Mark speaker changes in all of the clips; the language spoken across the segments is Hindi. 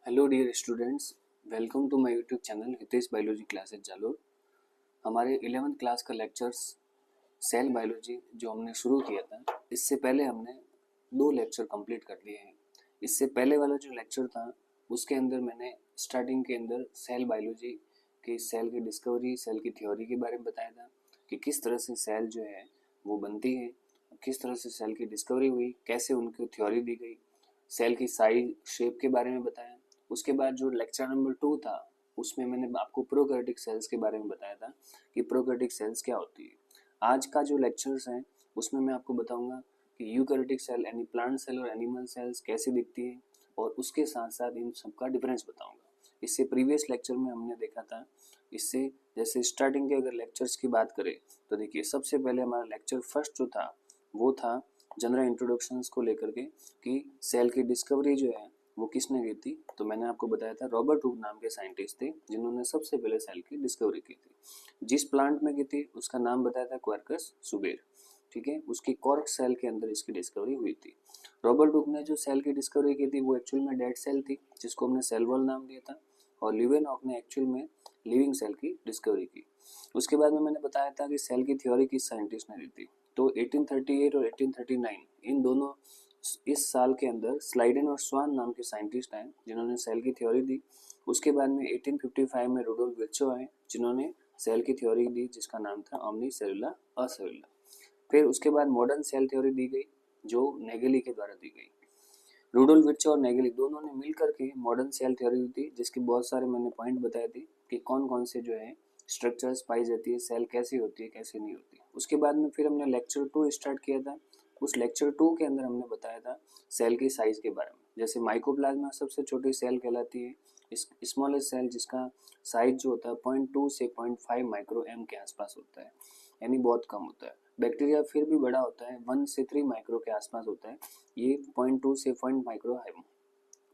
Speaker 1: Hello dear students, welcome to my YouTube channel Hitesh biology classes Jalore. हमारे 11th क्लास का लेक्चर्स सेल बायोलॉजी जो हमने शुरू किया था, इससे पहले हमने 2 लेक्चर कंप्लीट कर लिए हैं। इससे पहले वाला जो लेक्चर था उसके अंदर मैंने स्टार्टिंग के अंदर सेल बायोलॉजी की सेल की डिस्कवरी, सेल की थ्योरी के बारे में बताया था कि किस तरह से सेल जो है वो बनती है, किस तरह से सेल की डिस्कवरी हुई, कैसे उनकी थ्योरी दी गई, सेल की साइज शेप के बारे में बताया। उसके बाद जो लेक्चर नंबर 2 था उसमें मैंने आपको प्रोकैरियोटिक सेल्स के बारे में बताया था कि प्रोकैरियोटिक सेल्स क्या होती है। आज का जो लेक्चर्स हैं उसमें मैं आपको बताऊंगा कि यूकैरियोटिक सेल यानी प्लांट सेल और एनिमल सेल्स कैसी दिखती है, और उसके साथ साथ इन सबका डिफरेंस बताऊंगा। इससे प्रीवियस लेक्चर में हमने देखा था, इससे जैसे स्टार्टिंग के अगर लेक्चर्स की बात करें तो देखिए सबसे पहले हमारा लेक्चर फर्स्ट जो था वो था जनरल इंट्रोडक्शंस को लेकर के कि सेल की डिस्कवरी जो है वो किसने की थी। तो मैंने आपको बताया था रॉबर्ट हुक नाम के साइंटिस्ट थे जिन्होंने सबसे पहले सेल की डिस्कवरी की थी। जिस प्लांट में की थी उसका नाम बताया था क्वार्कस सुबेर, ठीक है। उसकी कॉर्क सेल के अंदर इसकी डिस्कवरी हुई थी। रॉबर्ट हुक ने जो सेल की डिस्कवरी की थी वो एक्चुअल में डेड सेल थी जिसको हमने सेल वॉल नाम दिया था, और ल्यूवेनहॉक ने एक्चुअल में लिविंग सेल की डिस्कवरी की। उसके बाद में मैंने बताया था कि सेल की थ्योरी किस साइंटिस्ट ने दी थी। तो 1838 और 1839 इन दोनों इस साल के अंदर स्लाइडेन और स्वान नाम के साइंटिस्ट आए जिन्होंने सेल की थ्योरी दी। उसके बाद में 1855 में रुडोल्फ विर्चो आए जिन्होंने सेल की थ्योरी दी जिसका नाम था ओमनी सेलुला असेलुला। फिर उसके बाद मॉडर्न सेल थ्योरी दी गई जो नेगेली के द्वारा दी गई। रुडोल्फ विर्चो और नेगेली दोनों ने मिलकर के मॉडर्न सेल थ्योरी दी थी, जिसके बहुत सारे मैंने पॉइंट बताए थे कि कौन कौन से जो है स्ट्रक्चर्स पाई जाती है, सेल कैसी होती है कैसे नहीं होती। उसके बाद में फिर हमने लेक्चर 2 स्टार्ट किया था। उस लेक्चर 2 के अंदर हमने बताया था सेल की साइज के बारे में। जैसे माइकोप्लाज्मा सबसे छोटी सेल कहलाती है, स्मॉलेस्ट सेल जिसका साइज जो होता है 0.2 से 0.5 माइक्रो एम के आसपास होता है, यानी बहुत कम होता है। बैक्टीरिया फिर भी बड़ा होता है, 1 से 3 माइक्रो के आसपास होता है, ये 0.2 से 0 माइक्रो है।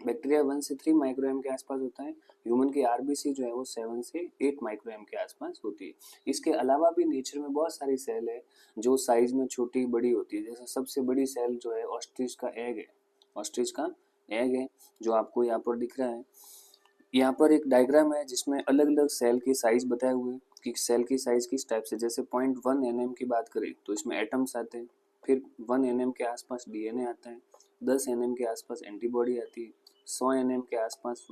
Speaker 1: बैक्टीरिया 1 से 3 माइक्रो एम के आसपास होता है। ह्यूमन की आरबीसी जो है वो 7 से 8 माइक्रो एम के आसपास होती है। इसके अलावा भी नेचर में बहुत सारी सेल है जो साइज में छोटी बड़ी होती है। जैसे सबसे बड़ी सेल जो है ऑस्ट्रिच का एग है, ऑस्ट्रिच का एग है जो आपको यहाँ पर दिख रहा है। यहाँ पर एक डायग्राम है जिसमें अलग अलग सेल की साइज बताए हुए हैं कि सेल की साइज किस टाइप से। जैसे 0.1 एनएम की बात करें तो इसमें एटम्स आते हैं, फिर 1 एनएम के आसपास डीएनए आता है, 10 एनएम के आसपास एंटीबॉडी आती है, 100 एनएम के आसपास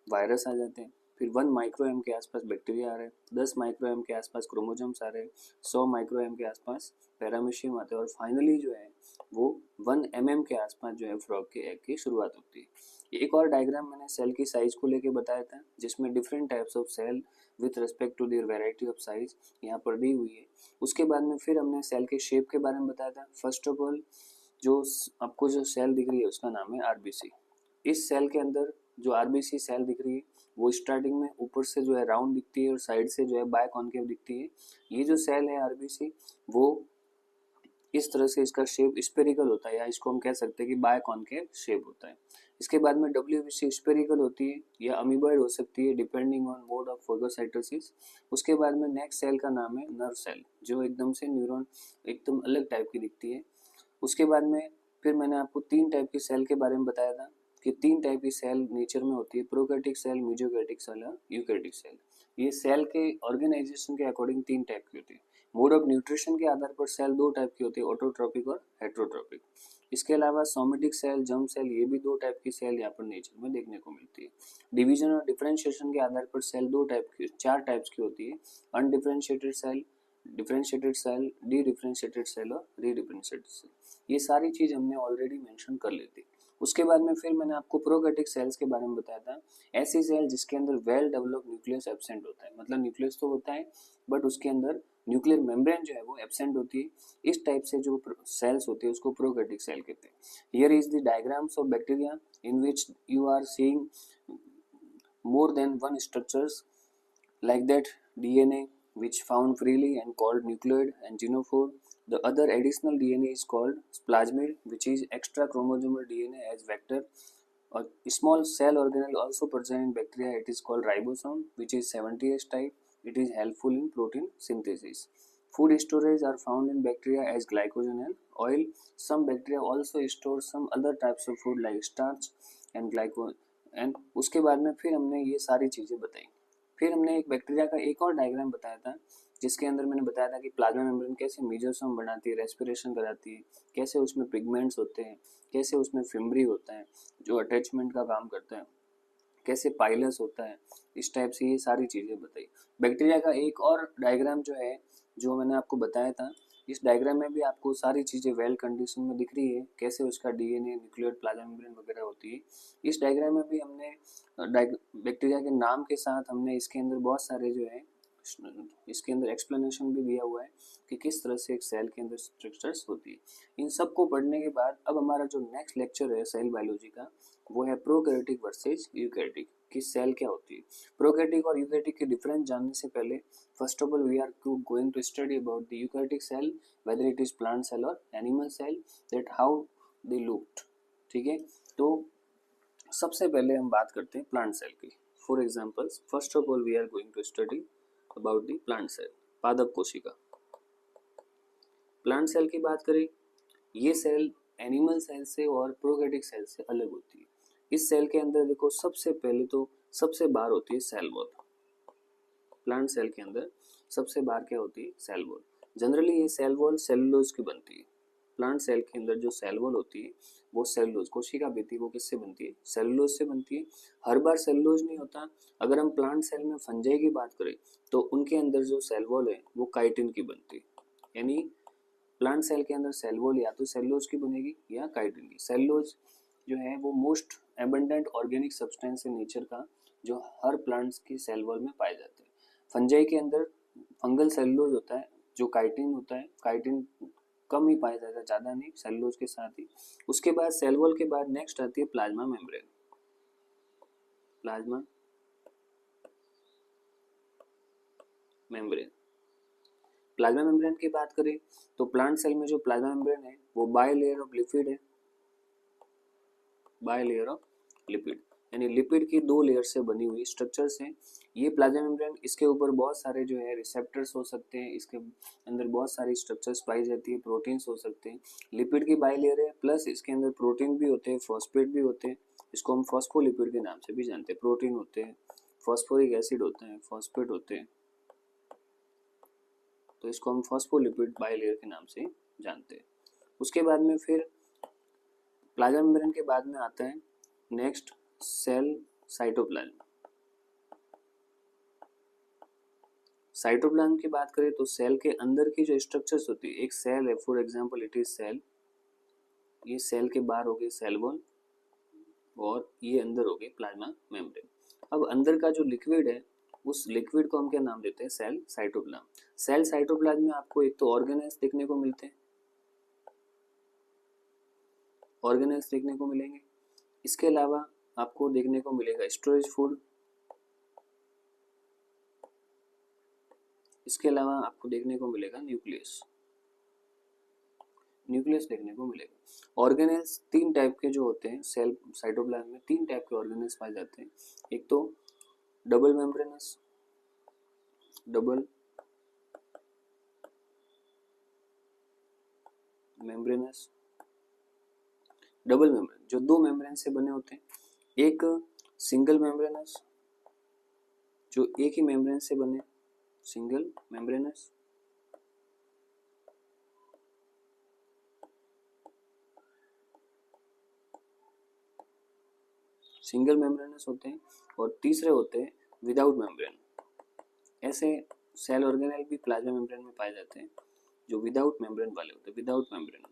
Speaker 1: वायरस आ जाते हैं, फिर 1 माइक्रो एम के आसपास बैक्टीरिया आ रहे हैं, 10 माइक्रो एम के आसपास क्रोमोजोम्स आ रहे हैं, 100 माइक्रो एम के आसपास पैरामीशियम आते हैं, और फाइनली जो है वो 1 एमएम के आसपास जो है फ्रॉग के एग की शुरुआत होती है। एक और डायग्राम मैंने सेल की साइज को लेके बताया था जिसमें different types of cell with respect to their variety of size यहाँ पर दी हुई है। उसके बाद में फिर हमने सेल के शेप के बारे में बताया था। फर्स्ट ऑफ ऑल जो आपको जो सेल दिख रही है उसका नाम है आरबीसी। इस सेल के अंदर जो आरबीसी सेल दिख रही है वो स्टार्टिंग में ऊपर से जो है राउंड दिखती है और साइड से जो है बायकॉन्केव दिखती है। ये जो सेल है आरबीसी वो इस तरह से इसका शेप स्पेरिकल होता है, या इसको हम कह सकते हैं कि बायकॉन्केव शेप होता है। इसके बाद में डब्ल्यूबीसी स्पेरिकल होती है या अमीबॉइड हो सकती है डिपेंडिंग ऑन मोड ऑफ फोगोसाइटोसिस। उसके बाद में नेक्स्ट सेल का नाम है नर्व सेल जो एकदम से न्यूरॉन एकदम अलग टाइप की दिखती है। उसके बाद में फिर मैंने आपको 3 टाइप की सेल के बारे में बताया था कि 3 टाइप की सेल नेचर में होती है, प्रोकैरियोटिक सेल, मेसोकैरियोटिक सेल और यूकैरियोटिक सेल। ये सेल के ऑर्गेनाइजेशन के अकॉर्डिंग 3 टाइप की होती है। मोड ऑफ न्यूट्रिशन के आधार पर सेल 2 टाइप की होती है, ऑटोट्रॉपिक और हेट्रोट्रॉपिक। इसके अलावा सोमेटिक सेल, जर्म सेल, ये भी 2 टाइप की सेल यहाँ पर नेचर में देखने को मिलती है। डिवीजन और डिफरेंशिएशन के आधार पर सेल 2 टाइप की 4 टाइप्स की होती है, undifferentiated cell, differentiated cell, dedifferentiated cell और री डिफरेंशिएटेड सेल। ये सारी चीज हमने ऑलरेडी मेंशन कर ली थी। उसके बाद में फिर मैंने आपको प्रोकैरियोटिक सेल्स के बारे में बताया था। ऐसी सेल जिसके अंदर वेल डेवलप्ड न्यूक्लियस एब्सेंट होता है, मतलब न्यूक्लियस तो होता है बट उसके अंदर न्यूक्लियर मेम्ब्रेन जो है वो एब्सेंट होती है। इस टाइप से जो सेल्स होती है उसको प्रोकैरियोटिक सेल कहते हैं। Here is the diagrams of bacteria in which you are seeing more than one structures like that DNA which found freely and called nucleoid and genophore. The other additional DNA is called plasmid which is extra chromosomal DNA as vector. A small cell organelle also present in bacteria. It is called ribosome which is 70S type. It is helpful in protein synthesis. Food storage are found in bacteria as glycogen and oil. Some bacteria also store some other types of food like starch and and उसके बाद में फिर हमने ये सारी चीज़ें बताई। फिर हमने एक बैक्टीरिया का एक और डायग्राम बताया था, जिसके अंदर मैंने बताया था कि प्लाज्मा मेम्ब्रेन कैसे मेसोसोम बनाती है, रेस्पिरेशन कराती है, कैसे उसमें पिगमेंट्स होते हैं, कैसे उसमें फिम्ब्री होता है जो अटैचमेंट का काम करता है, कैसे पाइलस होता है, इस टाइप से ये सारी चीज़ें बताई। बैक्टीरिया का एक और डायग्राम जो है, जो मैंने आपको बताया था, इस डायग्राम में भी आपको सारी चीज़ें वेल कंडीशन में दिख रही है, कैसे उसका डीएनए, न्यूक्लियोइड, प्लाज्मा मेम्ब्रेन वगैरह होती है। इस डायग्राम में भी हमने बैक्टीरिया के नाम के साथ हमने इसके अंदर बहुत सारे जो है इसके अंदर एक्सप्लेनेशन भी दिया हुआ है कि किस तरह से एक सेल के अंदर स्ट्रक्चर्स होती है। इन सब को पढ़ने के बाद अब हमारा जो नेक्स्ट लेक्चर है सेल बायोलॉजी का, वो है प्रोकैरियोटिक वर्सेस यूकैरियोटिक, कि सेल क्या होती है। प्रोकैरियोटिक और यूकैरियोटिक के डिफरेंस जानने से पहले first of all we are going to study about the eukaryotic cell, whether it is plant cell और animal cell, that how they looked. ठीक है, तो सबसे पहले हम बात करते हैं प्लांट सेल की। For example, first of all we are going to study about the plant cell, पादप कोशिका। प्लांट सेल की बात करें, ये सेल एनिमल सेल से और प्रोकैरियोटिक सेल से अलग होती है। इस सेल के अंदर देखो, सबसे पहले तो सबसे बाहर होती है सेल वॉल। प्लांट सेल के अंदर सबसे बाहर क्या होती है? Cell wall. जनरली ये सेल वॉल सेलुलोज की बनती है। प्लांट सेल के अंदर जो सेल वॉल होती है वो सेलुलोज, कोशिका भित्ति वो किससे बनती है? सेलुलोज से बनती है। हर बार सेलुलोज नहीं होता। अगर हम प्लांट सेल में फंजाई की बात करें तो उनके अंदर जो सेल वॉल है वो काइटिन की बनती है। यानी प्लांट सेल के अंदर सेल वॉल या तो सेलुलोज की बनेगी या काइटिन की। सेलुलोज जो है वो most abundant organic substance in nature का, जो हर प्लांट्स की सेल वॉल में पाए जाते हैं। फंजाई के अंदर फंगल सेलुलोज होता है, जो काइटिन होता है। काइटिन कम ही पाया जाता है, ज़्यादा नहीं, सेलुलोज के साथ ही। उसके बाद सेल वॉल के बाद नेक्स्ट आती है plasma membrane. Plasma membrane, plasma membrane की बात करें तो प्लांट सेल में जो प्लाज्मा मेम्ब्रेन है वो बाय लेयर ऑफ लिपिड है। बाय लेयर ऑफ लिपिड, यानी लिपिड की दो लेयर से बनी हुई स्ट्रक्चर्स हैं ये प्लाज्मा मेम्ब्रेन। इसके ऊपर बहुत सारे जो है रिसेप्टर्स हो सकते हैं, इसके अंदर बहुत सारी स्ट्रक्चर्स पाई जाती है, प्रोटीन्स हो सकते हैं। लिपिड की बाय लेयर है, प्लस इसके अंदर प्रोटीन भी होते हैं, फॉस्फेट भी होते हैं। इसको हम फॉस्फोलिपिड के नाम से भी जानते हैं। प्रोटीन होते हैं, फॉस्फोरिक एसिड होते हैं, फॉस्फेट होते हैं, तो इसको हम फॉस्फोलिपिड बाय लेयर के नाम से जानते हैं। उसके बाद में फिर प्लाज्मा मेम्ब्रेन के बाद में आता है नेक्स्ट सेल साइटोप्लाज्म। साइटोप्लाज्म की बात करें तो सेल के अंदर की जो स्ट्रक्चर्स होती है, एक सेल है, for example it is cell, ये सेल के बाहर हो गई सेल वॉल और ये अंदर हो गई प्लाज्मा मेम्ब्रेन। अब अंदर का जो लिक्विड है उस लिक्विड को हम क्या नाम देते हैं? Cell cytoplasm. सेल साइटोप्लाज्म में आपको एक तो ऑर्गेनेल्स देखने को मिलते हैं, ऑर्गेनेल्स देखने को मिलेंगे। इसके अलावा आपको देखने को मिलेगा स्टोरेज फूड। इसके अलावा आपको देखने को मिलेगा न्यूक्लियस, न्यूक्लियस देखने को मिलेगा। ऑर्गेनेल्स तीन टाइप के जो होते हैं सेल साइटोप्लाज्म में, तीन टाइप के ऑर्गेनेल्स पाए जाते हैं। एक तो double membranous, double membranous, double membrane जो दो मेम्ब्रेन से बने होते हैं। एक सिंगल मेम्ब्रेनस जो एक ही मेम्ब्रेन से बने, सिंगल मेम्ब्रेनस। सिंगल मेम्ब्रेनस होते हैं। और तीसरे होते हैं विदाउट मेम्ब्रेन। ऐसे सेल ऑर्गेनेल भी प्लाज्मा मेम्ब्रेन में पाए जाते हैं जो विदाउट मेम्ब्रेन वाले होते हैं, विदाउट मेम्ब्रेन,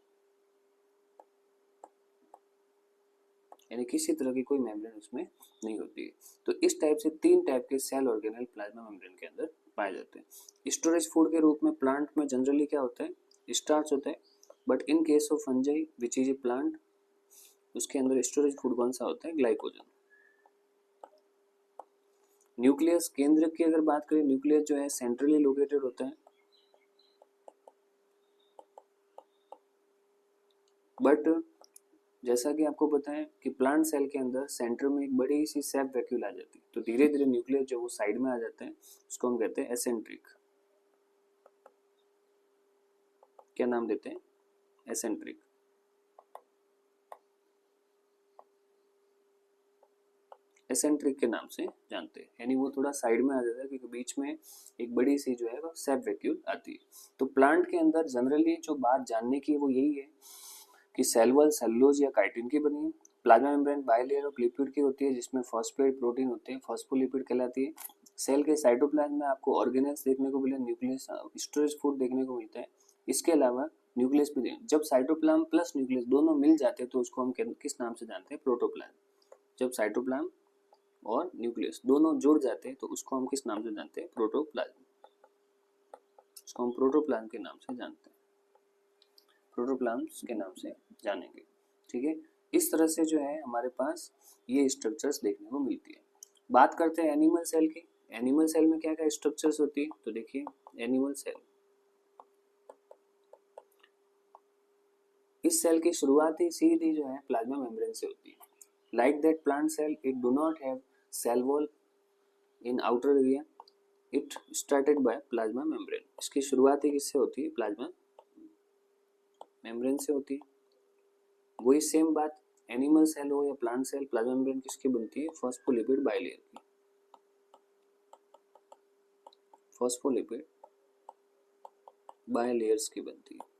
Speaker 1: यानी किसी तरह की कोई मेम्ब्रेन उसमें नहीं होती है। तो इस टाइप से तीन टाइप के सेल ऑर्गेनेल प्लाज्मा मेम्ब्रेन के अंदर पाए जाते हैं। स्टोरेज फूड के रूप में प्लांट में जनरली क्या होता है? स्टार्च होता है। But in case of fungi which is a plant, उसके अंदर स्टोरेज फूड कौन सा होता है? ग्लाइकोजन। न्यूक्लियस केंद्र की अगर बात करें, न्यूक्लियस जो है सेंट्रली लोकेटेड होता है, बट जैसा कि आपको पता है कि प्लांट सेल के अंदर सेंटर में एक बड़ी सी सेप वैक्यूल आ जाती है, तो धीरे धीरे न्यूक्लियस जो वो साइड में आ जाता है, उसको हम कहते हैं एसेंट्रिक। क्या नाम देते हैं? एसेंट्रिक। एसेंट्रिक के नाम से जानते हैं, यानी वो थोड़ा साइड में आ जाता है क्योंकि बीच में एक बड़ी सी जो है वो सेप वैक्यूल आती है। तो प्लांट के अंदर जनरली जो बात जानने की वो यही है कि सेल वॉल सेलुलोज या काइटिन की बनी है। Plasma membrane bilayer of lipid की होती है जिसमें फॉस्फेट प्रोटीन होते हैं, फॉस्फोलिपिड कहलाती है। सेल के साइटोप्लाज्म में आपको ऑर्गेनेल्स देखने को मिले, न्यूक्लियस स्टोरेज फूड देखने को मिलता है। इसके अलावा न्यूक्लियस भी दें। जब साइटोप्लाज्म प्लस न्यूक्लियस दोनों मिल जाते हैं तो उसको हम किस नाम से जानते हैं? प्रोटोप्लाज्म। जब साइटोप्लाज्म और न्यूक्लियस दोनों जुड़ जाते हैं तो उसको हम किस नाम से जानते हैं? प्रोटोप्लाज्म। इसको हम प्रोटोप्लाज्म के नाम से जानते हैं, प्रोटोप्लाज्म के नाम से जानेंगे। ठीक है, इस तरह से जो है हमारे पास ये स्ट्रक्चर्स देखने को मिलती है। बात करते हैं एनिमल सेल की। एनिमल सेल में क्या क्या स्ट्रक्चर्स होती है? तो देखिए, एनिमल सेल, इस सेल की शुरुआत ही सीधी जो है प्लाज्मा मेम्ब्रेन से होती है। Like that plant cell, it do not have cell wall in outer area, it started by plasma membrane. इसकी शुरुआत ही किससे होती है? प्लाज्मा मेम्ब्रेन से होती है। वही सेम बात एनिमल सेल हो या प्लांट सेल, प्लाज्मा मेम्ब्रेन किसकी बनती है? फॉस्फोलिपिड बाइलेयर की, फॉस्फोलिपिड बाइलेयर्स की बनती है।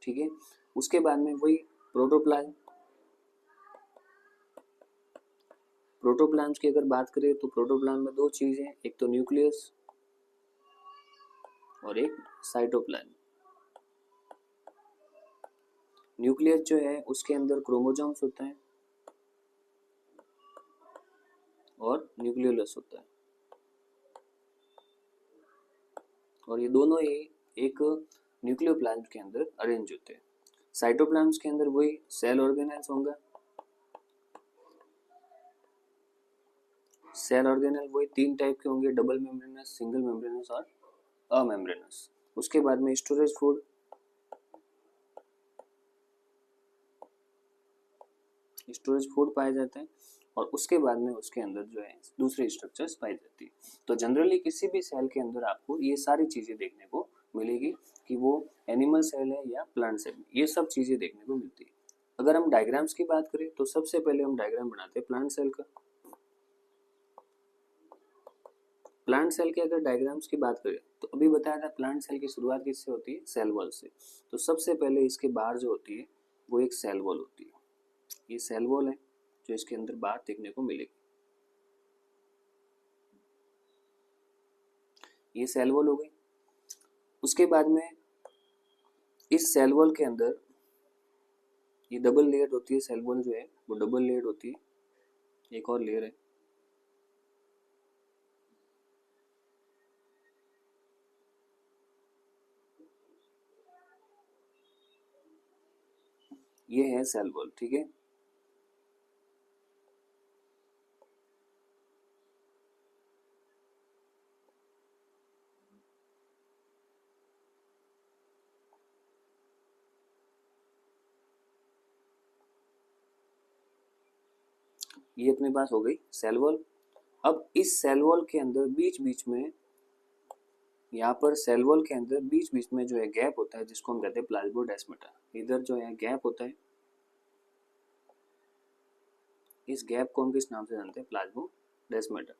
Speaker 1: ठीक है, उसके बाद में वही प्रोटोप्लाज्म। प्रोटोप्लाज्म की अगर बात करें तो प्रोटोप्लाज्म में दो चीजें, एक तो न्यूक्लियस और एक साइटोप्लाज्म। न्यूक्लियस जो है उसके अंदर क्रोमोसोम्स होता है और न्यूक्लियोलस होता है, और ये दोनों ही एक न्यूक्लियोप्लाज्म के अंदर अरेंज होते हैं। साइटोप्लाज्म के अंदर वही सेल ऑर्गेनेल्स होंगे, सेल ऑर्गेनेल वही तीन टाइप के होंगे, डबल मेम्ब्रेनस, सिंगल मेम्ब्रेनस और अमेम्ब्रेनस। उसके बाद में स्टोरेज फूड, स्टोरेज फूड पाया जाता है, और उसके बाद में उसके अंदर जो है दूसरी स्ट्रक्चर्स पाई जाती है। तो जनरली किसी भी सेल के अंदर आपको ये सारी चीजें देखने को मिलेगी कि वो एनिमल सेल है या प्लांट सेल, ये सब चीजें देखने को मिलती है। अगर हम डायग्राम्स की बात करें तो सबसे पहले हम डायग्राम बनाते हैं प्लांट सेल का। प्लांट सेल के अगर डायग्राम्स की बात करें तो अभी बताया था प्लांट सेल की शुरुआत किससे होती है? सेल वॉल से। तो सबसे पहले इसके बाहर जो होती है वो एक सेल वॉल होती है। ये सेल वॉल है जो इसके अंदर बाहर देखने को मिलेगी। ये सेल वॉल हो गई। उसके बाद में इस सेल वॉल के अंदर ये डबल लेयर होती है। सेल वॉल जो है वो डबल लेयर होती है, एक और लेयर है। ये है सेल वॉल। ठीक है, ये अपने पास हो गई सेल वॉल। अब इस सेल वॉल के अंदर बीच बीच में, यहाँ पर सेल वॉल के अंदर बीच बीच में जो है गैप होता है जिसको हम कहते हैं प्लाज्मोडेस्माटा। इधर जो है गैप होता है, इस गैप को हम किस नाम से जानते हैं? प्लाज्मोडेस्माटा।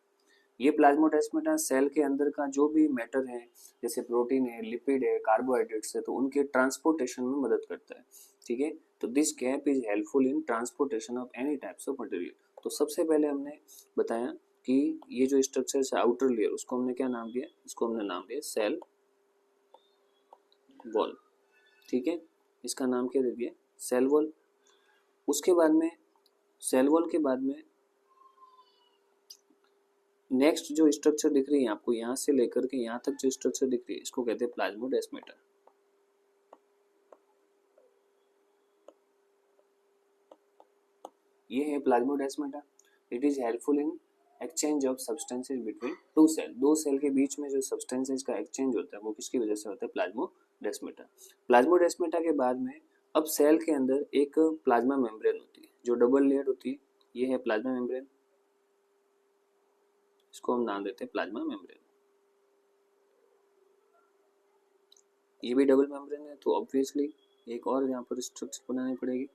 Speaker 1: ये प्लाज्मोडेस्माटा सेल के अंदर का जो भी मैटर है, जैसे प्रोटीन है, लिपिड है, कार्बोहाइड्रेट्स है, तो उनके ट्रांसपोर्टेशन में मदद करता है। ठीक है, तो this gap is helpful in transportation of any types of material. तो सबसे पहले हमने बताया कि ये जो स्ट्रक्चर है आउटर लेयर, उसको हमने क्या नाम दिया? इसको हमने नाम दिया सेल वॉल। ठीक है, इसका नाम क्या दे दिया? Cell wall. उसके बाद में सेल वॉल के बाद में नेक्स्ट जो स्ट्रक्चर दिख रही है आपको, यहाँ से लेकर के यहाँ तक जो स्ट्रक्चर दिख रही है इसको कहते हैं प्लाज्मोडेस्माटा। ये है plasmodesmata. It is helpful in exchange of substances between two cell. दो सेल के बीच में जो सब्सटेंसेज का एक्सचेंज होता है वो किसकी वजह से होता है? प्लाज्मोडेस्माटा। प्लाज्मोडेस्माटा के बाद में अब सेल के अंदर एक प्लाज्मा मेम्ब्रेन होती है जो डबल लेयर होती है। ये है प्लाज्मा मेम्ब्रेन, इसको हम नाम देते हैं प्लाज्मा मेम्ब्रेन। ये भी डबल मेम्ब्रेन है तो ऑब्वियसली एक और यहाँ पर स्ट्रक्चर बनानी पड़ेगी।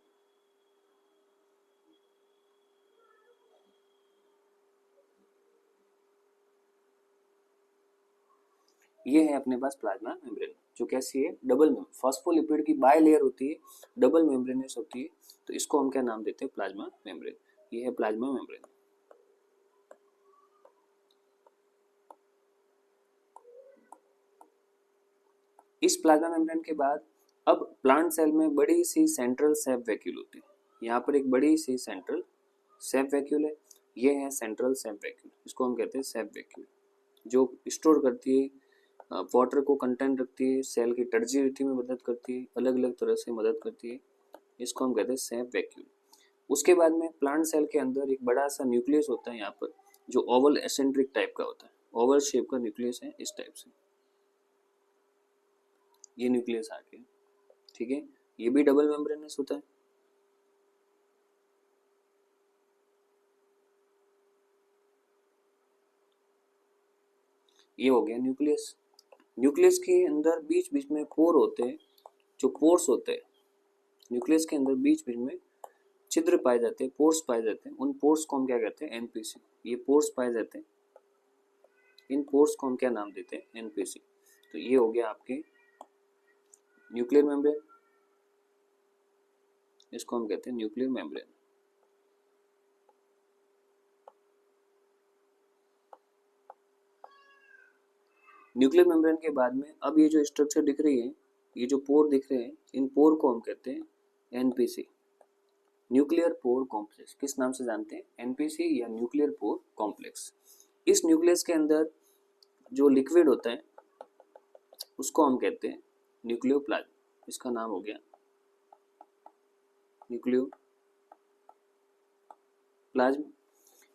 Speaker 1: ये है अपने पास प्लाज्मा मेम्ब्रेन, जो कैसी है, डबल मेम्ब्रेन, फॉस्फोलिपिड की बाय लेयर होती है, डबल मेम्ब्रेनस होती है, तो इसको हम क्या नाम देते हैं, प्लाज्मा मेम्ब्रेन। ये है प्लाज्मा मेम्ब्रेन। इस प्लाज्मा मेम्ब्रेन के बाद अब प्लांट सेल में बड़ी सी सेंट्रल सेप वैक्यूल होती है। यहाँ पर एक बड़ी सी सेंट्रल सेप वैक्यूल है, ये है सेंट्रल सेप वैक्यूल, इसको हम कहते हैं सेप वैक्यूल, जो स्टोर करती है वाटर को, कंटेंट रखती है, सेल की टर्जिडिटी में मदद करती है, अलग अलग तरह से मदद करती है, इसको हम कहते हैं सेप वैक्यूल। उसके बाद में प्लांट सेल के अंदर एक बड़ा सा न्यूक्लियस होता है यहाँ पर, जो ओवल एसेंट्रिक टाइप का होता है, ओवल शेप का न्यूक्लियस है, इस टाइप से ये न्यूक्लियस आ गया, ठीक है। ये भी डबल मेम्ब्रेनस होता है। ये हो गया न्यूक्लियस। न्यूक्लियस के अंदर बीच बीच में पोर होते हैं, जो पोर्स होते हैं न्यूक्लियस के अंदर बीच बीच में छिद्र पाए जाते हैं, पोर्स पाए जाते हैं, उन पोर्स को हम क्या कहते हैं, एनपीसी। ये पोर्स पाए जाते हैं, इन पोर्स को हम क्या नाम देते हैं, एनपीसी। तो ये हो गया आपके न्यूक्लियर मेम्ब्रेन, इसको हम कहते हैं न्यूक्लियर मेम्ब्रेन। न्यूक्लियर मेम्ब्रेन के बाद में अब ये जो स्ट्रक्चर दिख रही है, ये जो पोर दिख रहे हैं, इन पोर को हम कहते हैं एनपीसी, न्यूक्लियर पोर कॉम्प्लेक्स। किस नाम से जानते हैं, एनपीसी या न्यूक्लियर पोर कॉम्प्लेक्स। इस न्यूक्लियस के अंदर जो लिक्विड होता है उसको हम कहते हैं न्यूक्लियोप्लाज्म, इसका नाम हो गया न्यूक्लियोप्लाज्म।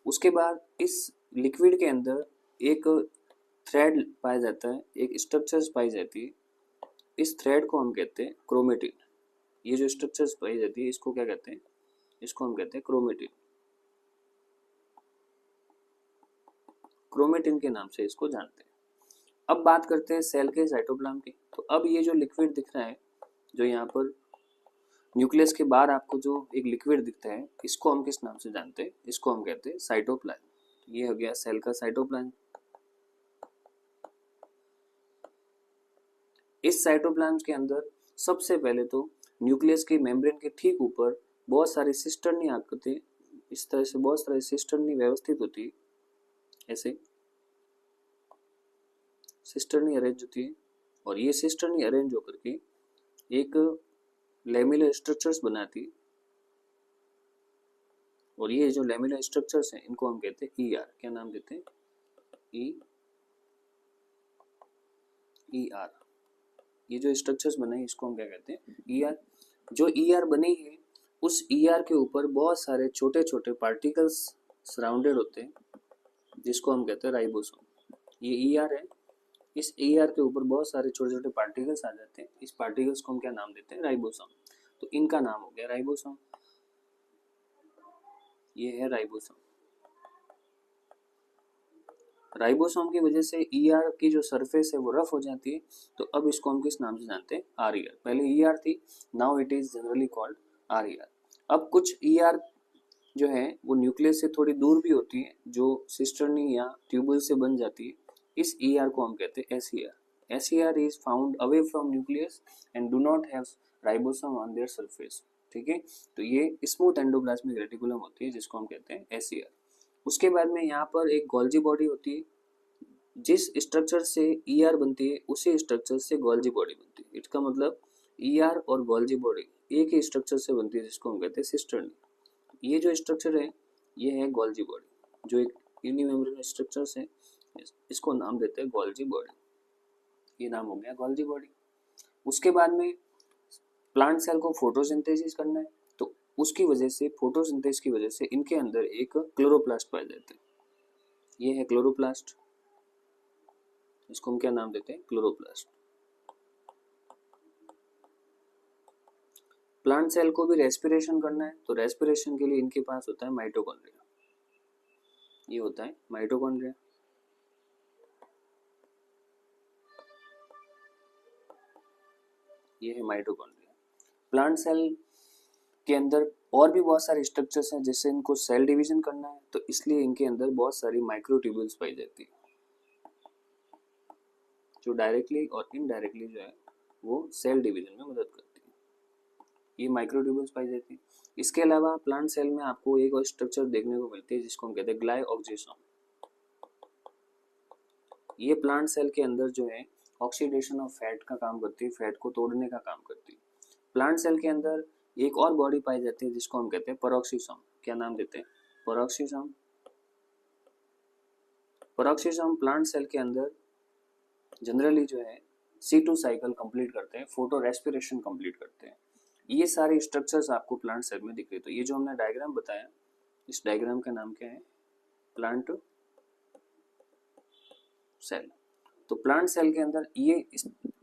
Speaker 1: उसके बाद इस लिक्विड के अंदर एक थ्रेड पाया जाता है, एक स्ट्रक्चर्स पाई जाती है, इस थ्रेड को हम कहते हैं क्रोमेटिन। ये जो स्ट्रक्चर्स पाई जाती है इसको क्या कहते हैं, इसको हम कहते हैं क्रोमेटिन। क्रोमेटिन के नाम से इसको जानते हैं। अब बात करते हैं सेल के साइटोप्लाज्म की। तो अब ये जो लिक्विड दिख रहा है, जो यहाँ पर न्यूक्लियस के बाहर आपको जो एक लिक्विड दिखता है, इसको हम किस नाम से जानते हैं, इसको हम कहते हैं साइटोप्लाज्म। ये हो गया सेल का साइटोप्लाज्म। इस साइटोप्लाज्म के अंदर सबसे पहले तो न्यूक्लियस की मेम्ब्रेन के ठीक ऊपर बहुत सारी सिस्टर्नी आकृति, इस तरह से बहुत सारी सिस्टर्नी व्यवस्थित होती है, ऐसे सिस्टर्नी अरेंज होती है, और ये सिस्टर्नी अरेंज होकर के एक लैमिलर स्ट्रक्चर्स बनाती है, और ये जो लैमिलर स्ट्रक्चर्स हैं इनको हम कहते हैं ईआर। क्या नाम देते हैं, ईआर। ये जो स्ट्रक्चर्स बने हैं इसको हम क्या कहते हैं, ईआर। जो ईआर बनी है उस ईआर के ऊपर बहुत सारे छोटे छोटे पार्टिकल्स सराउंडेड होते हैं, जिसको हम कहते हैं राइबोसोम। ये ईआर है, इस ईआर के ऊपर बहुत सारे छोटे छोटे पार्टिकल्स आ जाते हैं, इस पार्टिकल्स को हम क्या नाम देते हैं, राइबोसोम। तो इनका नाम हो गया राइबोसोम। ये है राइबोसोम। राइबोसोम की वजह से ईआर की जो सरफेस है वो रफ हो जाती है, तो अब इसको हम किस नाम से जानते हैं, आरईआर। पहले ईआर थी, now it is generally called RER. अब कुछ ईआर जो है वो न्यूक्लियस से थोड़ी दूर भी होती है, जो सिस्टर्नी या ट्यूबुल से बन जाती है, इस ईआर को हम कहते हैं SER. SER is found away from nucleus and do not have ribosome on their surface, ठीक है। तो ये स्मूथ एंडोप्लाज्मिक रेटिकुलम होती है, जिसको हम कहते हैं एसईआर। उसके बाद में यहाँ पर एक गोल्जी बॉडी होती है, जिस स्ट्रक्चर से ईआर बनती है उसी स्ट्रक्चर से गोल्जी बॉडी बनती है। इसका मतलब ईआर और गोल्जी बॉडी एक ही स्ट्रक्चर से बनती है, जिसको हम कहते हैं सिस्टर्नी। ये जो स्ट्रक्चर है ये है गोल्जी बॉडी, जो एक यूनिमेम्ब्रेन स्ट्रक्चर है, इसको नाम देते हैं गोल्जी बॉडी। ये नाम हो गया गोल्जी बॉडी। उसके बाद में प्लांट सेल को फोटोसिंथेसिस करना है, तो उसकी वजह से, फोटोसिंथेसिस की वजह से इनके अंदर एक क्लोरोप्लास्ट पाए जाते हैं। ये है क्लोरोप्लास्ट, इसको हम क्या नाम देते हैं, क्लोरोप्लास्ट। प्लांट सेल को भी रेस्पिरेशन करना है, तो रेस्पिरेशन के लिए इनके पास होता है माइटोकॉन्ड्रिया। ये होता है माइटोकॉन्ड्रिया। ये है माइटोकॉन्ड्रिया। प्लांट सेल के अंदर और भी बहुत सारे स्ट्रक्चर्स हैं, जिससे इनको सेल डिवीजन करना है, तो इसलिए इनके अंदर बहुत सारी माइक्रोट्यूब्यूल्स पाई जाती है। जो डायरेक्टली और इनडायरेक्टली जो है वो सेल डिवीजन में मदद करती है। ये माइक्रोट्यूब्यूल्स पाई जाती है। इसके अलावा प्लांट सेल में आपको एक और स्ट्रक्चर देखने को मिलती है जिसको हम कहते हैं ग्लाइऑक्सिसोम। ये प्लांट सेल के अंदर जो है ऑक्सीडेशन ऑफ फैट का काम करती है, फैट को तोड़ने का काम करती है। प्लांट सेल के अंदर एक और बॉडी पाई जाती है जिसको हम कहते हैं पेरोक्सिसोम। क्या नाम देते हैं? पेरोक्सिसोम। पेरोक्सिसोम प्लांट सेल के अंदर जनरली जो है C2 साइकिल कंप्लीट करते हैं, फोटो रेस्पिरेशन कंप्लीट करते हैं। ये सारे स्ट्रक्चर्स आपको प्लांट सेल में दिख रहे हैं। तो ये जो हमने डायग्राम बताया, इस डायग्राम का नाम क्या है? Plant cell. तो प्लांट सेल के अंदर ये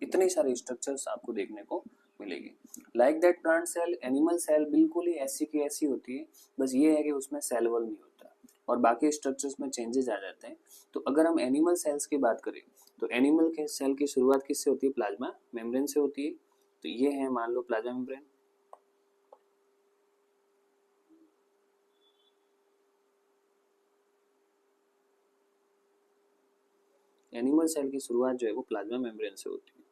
Speaker 1: इतने सारे स्ट्रक्चर्स आपको देखने को मिलेगी। Like that plant cell, animal cell बिल्कुल ही ऐसी की ऐसी होती है, बस ये है कि उसमें सेल वॉल नहीं होता और बाकी स्ट्रक्चर्स में चेंजेस आ जाते हैं। तो अगर हम एनिमल सेल्स की बात करें तो एनिमल के सेल की शुरुआत किससे होती है? प्लाज्मा मेम्ब्रेन से होती है। तो ये है मान लो प्लाज्मा मेम्ब्रेन। एनिमल सेल की शुरुआत जो है वो प्लाज्मा मेम्ब्रेन से होती है।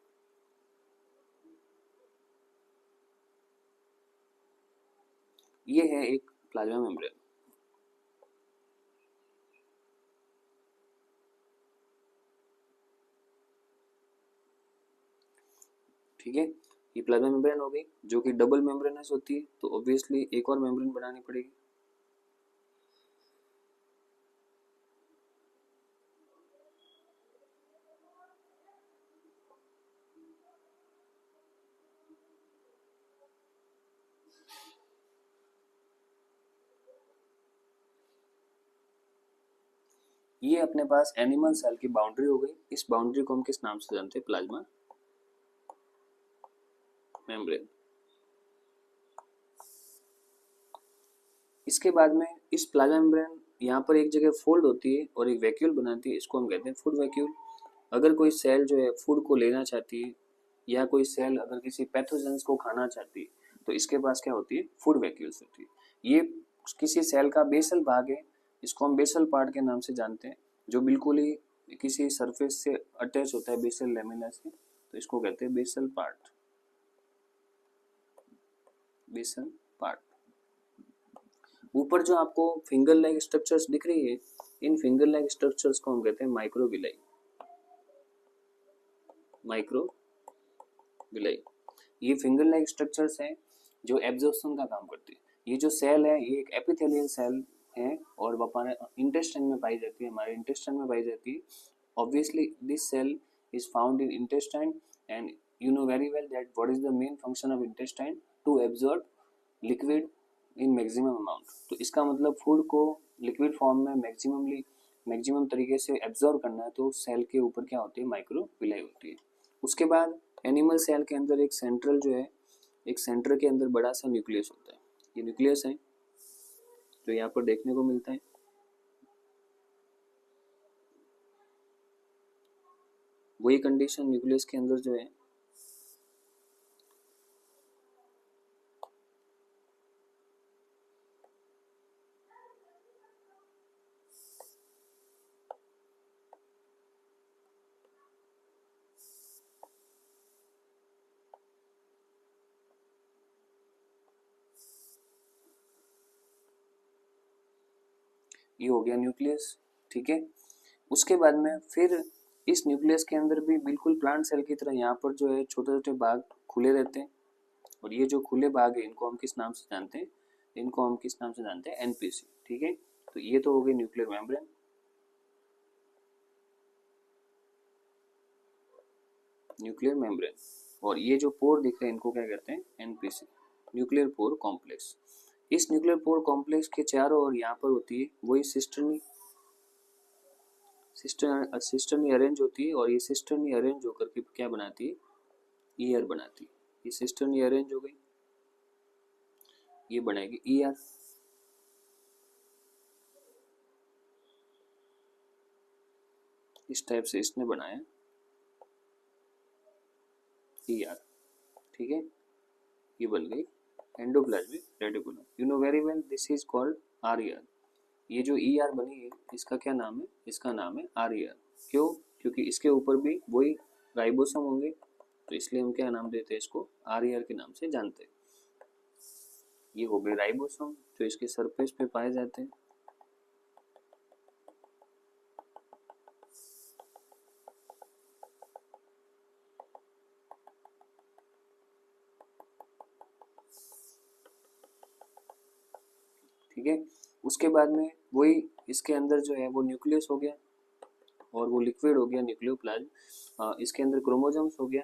Speaker 1: ये है एक प्लाज्मा मेम्ब्रेन। ठीक है, ये प्लाज्मा मेम्ब्रेन हो गई जो कि डबल मेम्ब्रेनस होती है, तो ऑब्वियसली एक और मेम्ब्रेन बनानी पड़ेगी। ये अपने पास एनिमल सेल की बाउंड्री हो गई। इस बाउंड्री को हम किस नाम से जानते हैं? Plasma membrane. इसके बाद में इस प्लाज्मा मेम्ब्रेन यहाँ पर एक जगह फोल्ड होती है और एक वैक्यूल बनाती है, इसको हम कहते हैं फूड वैक्यूल। अगर कोई सेल जो है फूड को लेना चाहती है या कोई सेल अगर किसी पैथोजेंस को खाना चाहती है तो इसके पास क्या होती है? फूड वैक्यूल्स होती है। ये किसी सेल का बेसल भाग है, इसको हम बेसल पार्ट के नाम से जानते हैं, जो बिल्कुल ही किसी सरफेस से अटैच होता है बेसल लेमिना से, तो इसको कहते हैं बेसल पार्ट। Basal part. ऊपर जो आपको फिंगर लाइक स्ट्रक्चर्स दिख रही है, इन फिंगर लाइक स्ट्रक्चर्स को हम कहते हैं माइक्रोविलाई। माइक्रोविलाई ये फिंगर लाइक स्ट्रक्चर्स हैं जो एब्जॉर्प्शन का काम करते हैं। ये जो सेल है ये एक एपिथेलियल सेल है और वो हमारे इंटेस्टाइन में पाई जाती है, हमारे इंटेस्टाइन में पाई जाती है। Obviously this cell is found in intestine and you know very well that what is the main function of intestine? To absorb liquid in maximum amount। तो इसका मतलब फूड को लिक्विड फॉर्म में मैक्सिमम तरीके से एब्जॉर्ब करना है, तो सेल के ऊपर क्या होती है? माइक्रोविलाई होती है। उसके बाद एनिमल सेल के अंदर एक सेंट्रल जो है, एक सेंटर के अंदर बड़ा सा न्यूक्लियस होता है। ये न्यूक्लियस है जो यहाँ पर देखने को मिलता है। वही कंडीशन न्यूक्लियस के अंदर जो है ये हो गया न्यूक्लियस। ठीक है, उसके बाद में फिर इस न्यूक्लियस के अंदर भी बिल्कुल प्लांट सेल की तरह यहाँ पर जो है छोटे छोटे भाग खुले रहते हैं और ये जो खुले भाग है इनको हम किस नाम से जानते हैं? इनको हम किस नाम से जानते हैं? एनपीसी। ठीक है, तो ये तो हो गई न्यूक्लियर मेम्ब्रेन। न्यूक्लियर मेम्ब्रेन और ये जो पोर दिख रहे हैं इनको क्या कहते हैं? NPC, nuclear pore complex. इस न्यूक्लियर पोर कॉम्प्लेक्स के चारों ओर यहाँ पर होती है वही सिस्टर्नी अरेंज होती है और ये सिस्टर्नी अरेंज होकर के क्या बनाती है? ईयर बनाती है। ये सिस्टर्नी अरेंज हो गई, ये बनेगी ईयर। इस टाइप से इसने बनाया ईयर। ठीक है, ये बन गई endoplasmic reticulum. You know very well this is called R ER. ये जो ई आर बनी है इसका क्या नाम है? इसका नाम है आर ईयर। क्यों? क्योंकि इसके ऊपर भी वही राइबोसोम होंगे, तो इसलिए हम क्या नाम देते हैं इसको, आर के नाम से जानते हैं। ये हो गए राइबोसोम जो इसके सरफेस पे पाए जाते हैं। ठीक है, उसके बाद में वही इसके अंदर जो है वो न्यूक्लियस हो गया और वो लिक्विड हो गया न्यूक्लियोप्लाज्म। इसके अंदर क्रोमोसोम्स हो गया,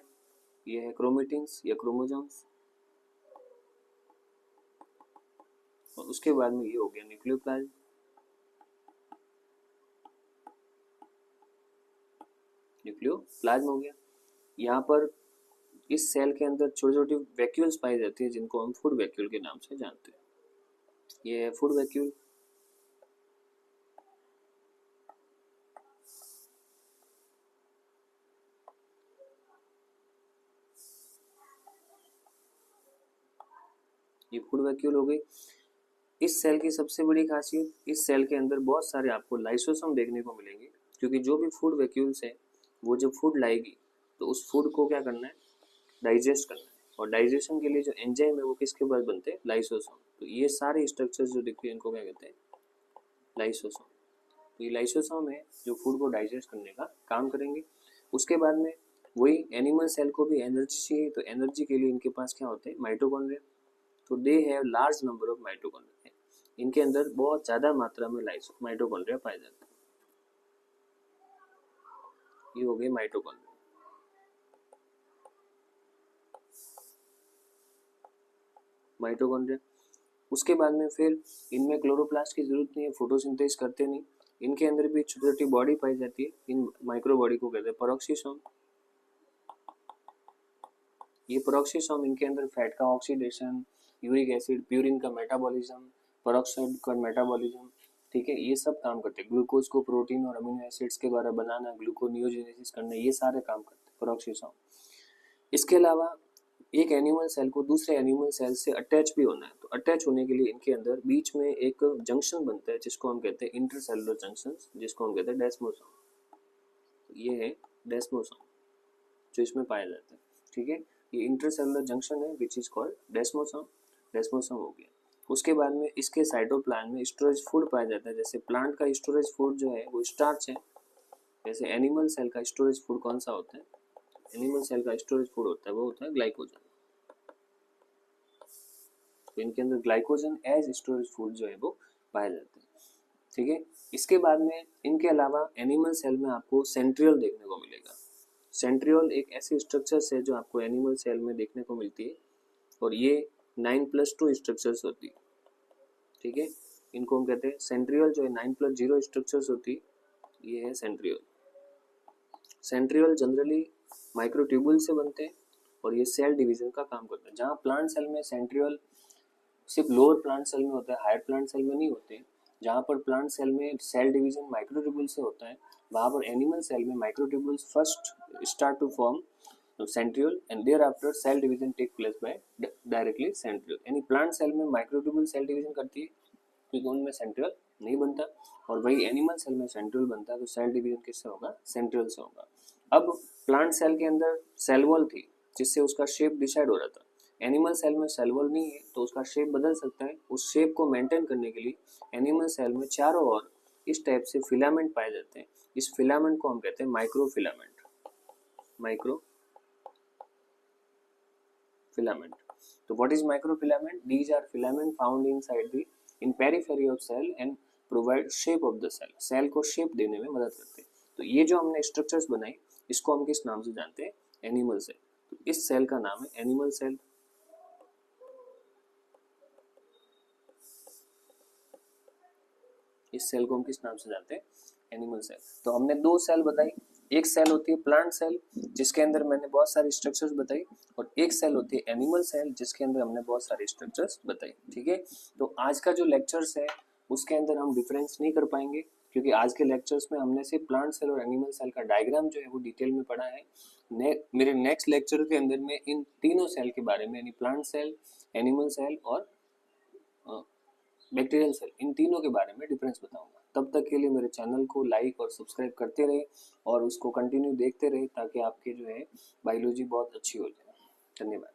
Speaker 1: ये है क्रोमेटिन्स या क्रोमोसोम्स, और उसके बाद में ये हो गया न्यूक्लियोप्लाज्म। न्यूक्लियोप्लाज्म हो गया। यहाँ पर इस सेल के अंदर छोटी छोटी वैक्यूल्स पाई जाती है जिनको हम फूड वैक्यूल के नाम से जानते हैं। ये है फूड वैक्यूल। ये फूड वैक्यूल हो गई। इस सेल की सबसे बड़ी खासियत, इस सेल के अंदर बहुत सारे आपको लाइसोसोम देखने को मिलेंगे, क्योंकि जो भी फूड वैक्यूल्स है वो जब फूड लाएगी तो उस फूड को क्या करना है, डाइजेस्ट करना है, और डाइजेशन के लिए जो एंजाइम है वो किसके पास बनते हैं, लाइसोसोम। तो ये सारे स्ट्रक्चर्स जो दिखते हैं इनको क्या कहते हैं, लाइसोसोम। तो ये लाइसोसोम है जो फूड को डाइजेस्ट करने का काम करेंगे। उसके बाद में वही एनिमल सेल को भी एनर्जी चाहिए, तो एनर्जी के लिए इनके पास क्या होते हैं, माइटोकॉन्ड्रिया। तो they have large number of mitochondria, इनके अंदर बहुत ज्यादा मात्रा में माइटोकॉन्ड्रिया पाए जाते हैं। ये हो गए माइटोकॉन्ड्रिया। माइटोकॉन्ड्रिया उसके बाद में फिर इनमें क्लोरोप्लास्ट की जरूरत नहीं है, फोटोसिंथेसिस करते नहीं। इनके अंदर भी छोटी छोटी बॉडी पाई जाती है, इन माइक्रो बॉडी को कहते हैं पेरोक्सिसोम। ये पेरोक्सिसोम इनके अंदर फैट का ऑक्सीडेशन, यूरिक एसिड प्यूरिन का मेटाबॉलिज्म, पेरोक्साइड का मेटाबॉलिज्म, ठीक है, ये सब काम करते हैं। ग्लूकोज को प्रोटीन और अमीनो एसिड्स के द्वारा बनाना, ग्लूकोनियोजेनेसिस करना, ये सारे काम करते हैं पेरोक्सिसोम। इसके अलावा एक एनिमल सेल को दूसरे एनिमल सेल से अटैच भी होना है, तो अटैच होने के लिए इनके अंदर बीच में एक जंक्शन बनता है जिसको हम कहते हैं इंटरसेलुलर जंक्शन, जिसको हम कहते हैं डेस्मोसोम। ये है डेस्मोसोम जो इसमें पाया जाता है। ठीक है, ये इंटरसेलुलर जंक्शन है विच इज कॉल्ड डेस्मोसोम। डेस्मोसोम हो गया। उसके बाद में इसके साइटोप्लाज्म में स्टोरेज फूड पाया जाता है। जैसे प्लांट का स्टोरेज फूड जो है वो स्टार्च है, जैसे एनिमल सेल का स्टोरेज फूड कौन सा होता है, एनिमल सेल का स्टोरेज फूड होता है वो होता है ग्लाइकोजन। तो इनके अंदर ग्लाइकोजन एज स्टोरेज फूड जो है वो पाया जाता है। ठीक है, इसके बाद में इनके अलावा एनिमल सेल में आपको सेंट्रियोल देखने को मिलेगा। सेंट्रियोल एक ऐसी स्ट्रक्चर्स है जो आपको एनिमल सेल में देखने को मिलती है, और ये 9+2 स्ट्रक्चर्स होती है। ठीक है, इनको हम कहते हैं सेंट्रियोल, जो है 9+0 स्ट्रक्चर्स होती है, ये है सेंट्रियोल। सेंट्रियोल जनरली माइक्रोट्यूबुल से बनते हैं और ये सेल डिवीजन का काम करते हैं। जहाँ प्लांट सेल में सेंट्रियोल सिर्फ लोअर प्लांट सेल में होता है, हायर प्लांट सेल में नहीं होते। जहाँ पर प्लांट सेल में सेल डिवीजन माइक्रोट्यूबुल से होता है, वहाँ पर एनिमल सेल में microtubules first start to form centriole and thereafter cell division take place by directly centriole। यानी प्लांट सेल में माइक्रोट्यूबुल सेल डिवीजन करती है क्योंकि उनमें सेंट्रियोल नहीं बनता, और वही एनिमल सेल में सेंट्रियोल बनता है, तो सेल डिवीजन किससे होगा, सेंट्रियोल से होगा। अब प्लांट सेल के अंदर सेल वॉल थी जिससे उसका शेप डिसाइड हो रहा था। एनिमल सेल में सेल वॉल नहीं है तो उसका शेप बदल सकता है। उस शेप को मेंटेन करने के लिए एनिमल सेल में चारों ओर इस टाइप से फिलामेंट पाए जाते हैं। इस फिलामेंट को हम कहते हैं microfilament. Micro filament. So what is microfilament? These are filament found inside the in periphery of cell and provide shape of the cell। Cell को शेप देने में मदद करते हैं। तो ये जो हमने स्ट्रक्चर्स बनाई इसको हम किस नाम से जानते हैं, एनिमल सेल। तो इस सेल का नाम है एनिमल सेल। इस सेल को हम किस नाम से जानते हैं, एनिमल सेल। तो हमने दो सेल बताई, एक सेल होती है प्लांट सेल जिसके अंदर मैंने बहुत सारी स्ट्रक्चर्स बताई, और एक सेल होती है एनिमल सेल जिसके अंदर हमने बहुत सारी स्ट्रक्चर्स बताई। ठीक है, तो आज का जो लेक्चर्स है उसके अंदर हम डिफरेंस नहीं कर पाएंगे क्योंकि आज के लेक्चर्स में हमने सिर्फ प्लांट सेल और एनिमल सेल का डायग्राम जो है वो डिटेल में पढ़ा है। मेरे नेक्स्ट लेक्चर के अंदर में इन तीनों सेल के बारे में, यानी प्लांट सेल, एनिमल सेल और बैक्टीरियल सेल, इन तीनों के बारे में डिफरेंस बताऊंगा। तब तक के लिए मेरे चैनल को लाइक और सब्सक्राइब करते रहे और उसको कंटिन्यू देखते रहे ताकि आपकी जो है बायोलॉजी बहुत अच्छी हो जाए। धन्यवाद।